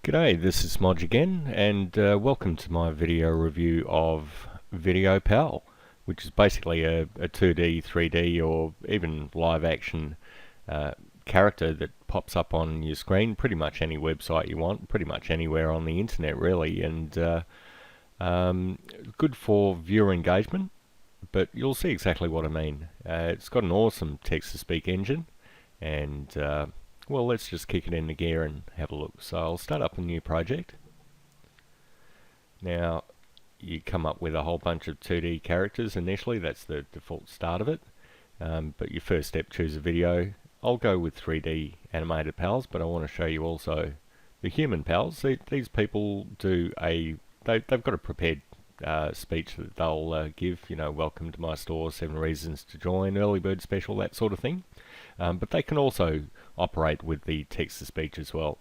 G'day, this is Modge again, and welcome to my video review of VideoPal, which is basically a 2D, 3D, or even live action character that pops up on your screen pretty much any website you want, pretty much anywhere on the internet really, and good for viewer engagement, but you'll see exactly what I mean. It's got an awesome text-to-speak engine, and well, let's just kick it into gear and have a look. So I'll start up a new project. Now, you come up with a whole bunch of 2D characters initially. That's the default start of it. But your first step, choose a video. I'll go with 3D animated pals, but I want to show you also the human pals. These people do they've got a prepared speech that they'll give, you know, welcome to my store, 7 reasons to join, early bird special, that sort of thing. But they can also operate with the text-to-speech as well.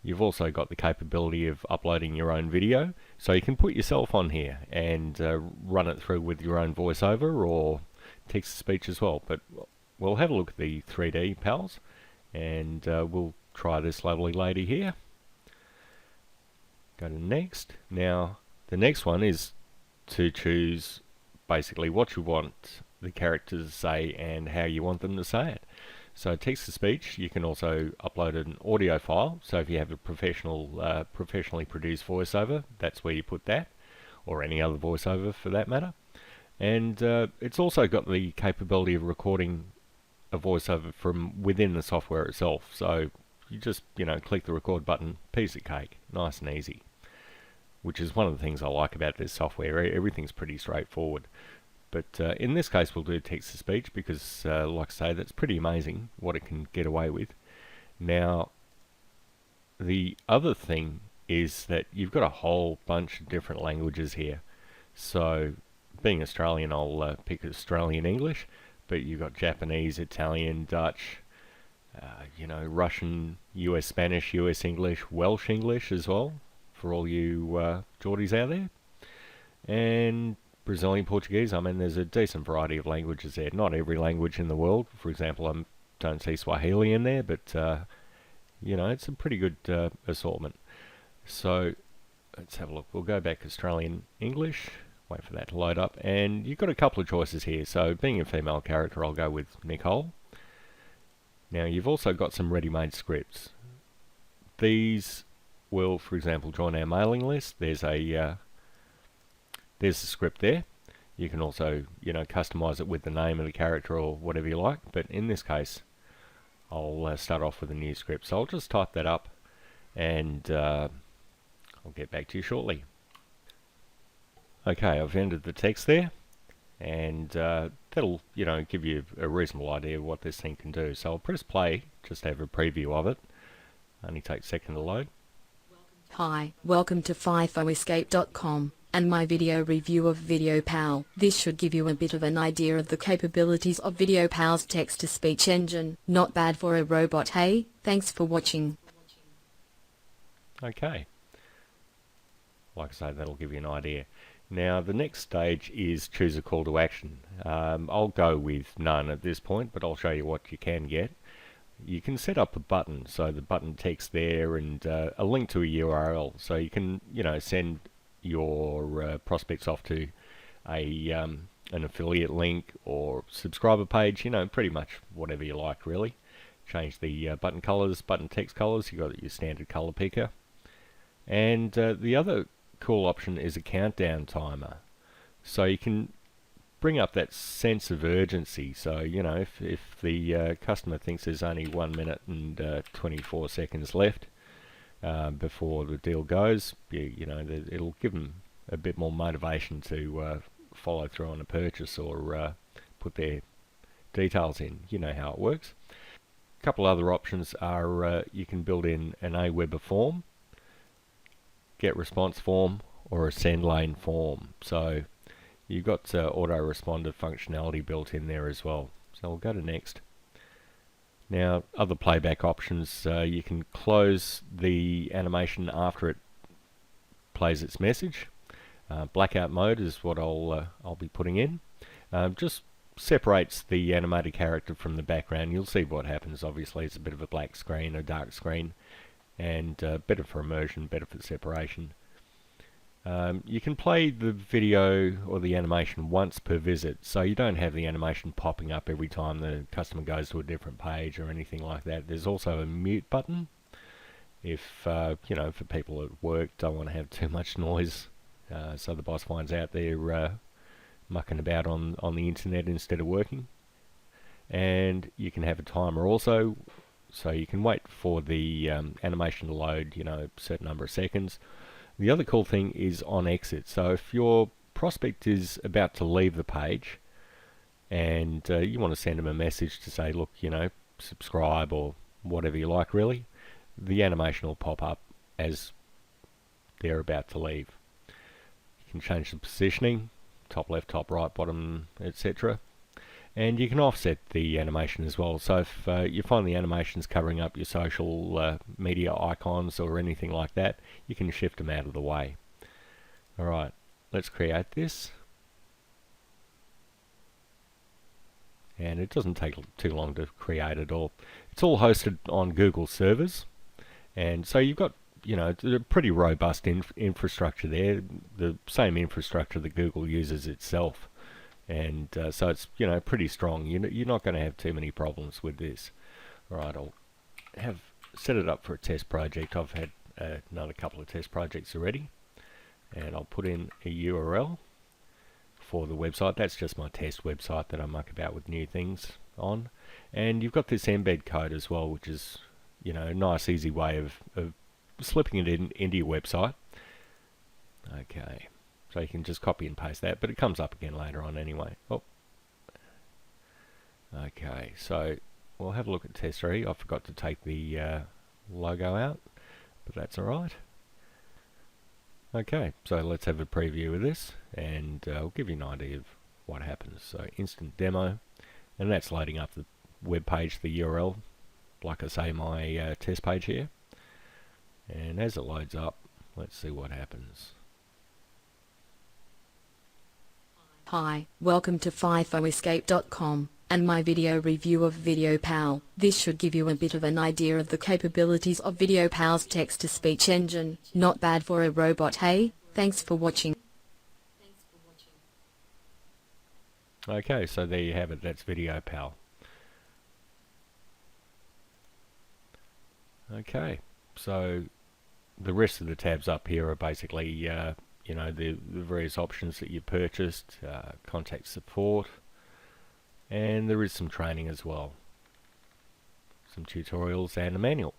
You've also got the capability of uploading your own video, so you can put yourself on here and run it through with your own voiceover or text-to-speech as well. But we'll have a look at the 3D pals, and we'll try this lovely lady here. Go to next. Now, the next one is to choose basically what you want the characters to say and how you want them to say it. So text-to-speech, you can also upload an audio file. So if you have a professionally produced voiceover, that's where you put that, or any other voiceover for that matter. And it's also got the capability of recording a voiceover from within the software itself. So you just, you know, click the record button, piece of cake, nice and easy. Which is one of the things I like about this software. Everything's pretty straightforward. But in this case we'll do text-to-speech because, like I say, that's pretty amazing what it can get away with. Now, the other thing is that you've got a whole bunch of different languages here. So, being Australian, I'll pick Australian English, but you've got Japanese, Italian, Dutch, you know, Russian, US Spanish, US English, Welsh English as well, for all you Geordies out there. And Brazilian Portuguese. I mean, there's a decent variety of languages there. Not every language in the world. For example, I don't see Swahili in there, but you know, it's a pretty good assortment. So let's have a look. We'll go back Australian English. Wait for that to load up, and you've got a couple of choices here. So being a female character, I'll go with Nicole. Now you've also got some ready-made scripts. These will, for example, join our mailing list. There's a script there. You can also, you know, customize it with the name of the character or whatever you like, but in this case I'll start off with a new script. So I'll just type that up and I'll get back to you shortly. Okay, I've entered the text there, and that'll, you know, give you a reasonable idea of what this thing can do. So I'll press play just to have a preview of it. Only takes a second to load. Hi, welcome to FIFOescape.com and my video review of VideoPal. This should give you a bit of an idea of the capabilities of VideoPal's text-to-speech engine. Not bad for a robot, hey? Thanks for watching. Okay. Like I say, that'll give you an idea. Now, the next stage is choose a call to action. I'll go with none at this point, but I'll show you what you can get. You can set up a button, so the button text there and a link to a URL, so you can, you know, send your prospects off to an affiliate link or subscriber page, you know, pretty much whatever you like really. Change the button colors, button text colors. You've got your standard color picker, and the other cool option is a countdown timer, so you can bring up that sense of urgency. So, you know, if the customer thinks there's only 1 minute and 24 seconds left before the deal goes, you know, it'll give them a bit more motivation to follow through on a purchase or put their details in. You know how it works. A couple other options are you can build in an Aweber form, get response form, or a send lane form. So you've got autoresponder functionality built in there as well. So we'll go to next. Now, other playback options, you can close the animation after it plays its message. Blackout mode is what I'll be putting in. Just separates the animated character from the background. You'll see what happens. Obviously, it's a bit of a black screen, a dark screen, and better for immersion, better for separation. You can play the video or the animation once per visit, so you don't have the animation popping up every time the customer goes to a different page or anything like that. There's also a mute button if, you know, for people at work don't want to have too much noise, so the boss finds out they're mucking about on the internet instead of working. And you can have a timer also, so you can wait for the animation to load, you know, a certain number of seconds. The other cool thing is on exit. So if your prospect is about to leave the page and you want to send them a message to say, look, you know, subscribe or whatever you like really, the animation will pop up as they're about to leave. You can change the positioning, top left, top right, bottom, etc. And you can offset the animation as well. So if you find the animation's covering up your social media icons or anything like that, you can shift them out of the way. Alright, let's create this. And it doesn't take too long to create it all. It's all hosted on Google servers. And so you've got, you know, a pretty robust infrastructure there. The same infrastructure that Google uses itself. And so it's, you know, pretty strong. You're not going to have too many problems with this. Alright, I'll set it up for a test project. I've had another couple of test projects already. And I'll put in a URL for the website. That's just my test website that I muck about with new things on. And you've got this embed code as well, which is, you know, a nice easy way of slipping it into your website. Okay. So you can just copy and paste that, but it comes up again later on anyway. Oh. Okay, so we'll have a look at test 3. I forgot to take the logo out, but that's alright. Okay, so let's have a preview of this, and I'll give you an idea of what happens. So instant demo, and that's loading up the web page, the URL, like I say, my test page here. And as it loads up, let's see what happens. Hi, welcome to FIFOescape.com, and my video review of VideoPal. This should give you a bit of an idea of the capabilities of VideoPal's text-to-speech engine. Not bad for a robot, hey? Thanks for watching. Okay, so there you have it, that's VideoPal. Okay, so the rest of the tabs up here are basically you know, the various options that you purchased, contact support, and there is some training as well, some tutorials and a manual.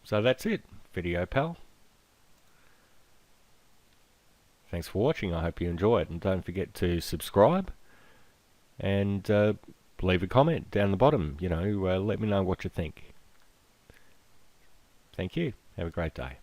So that's it, VideoPal. Thanks for watching, I hope you enjoy it, and don't forget to subscribe and leave a comment down the bottom, you know, let me know what you think. Thank you, have a great day.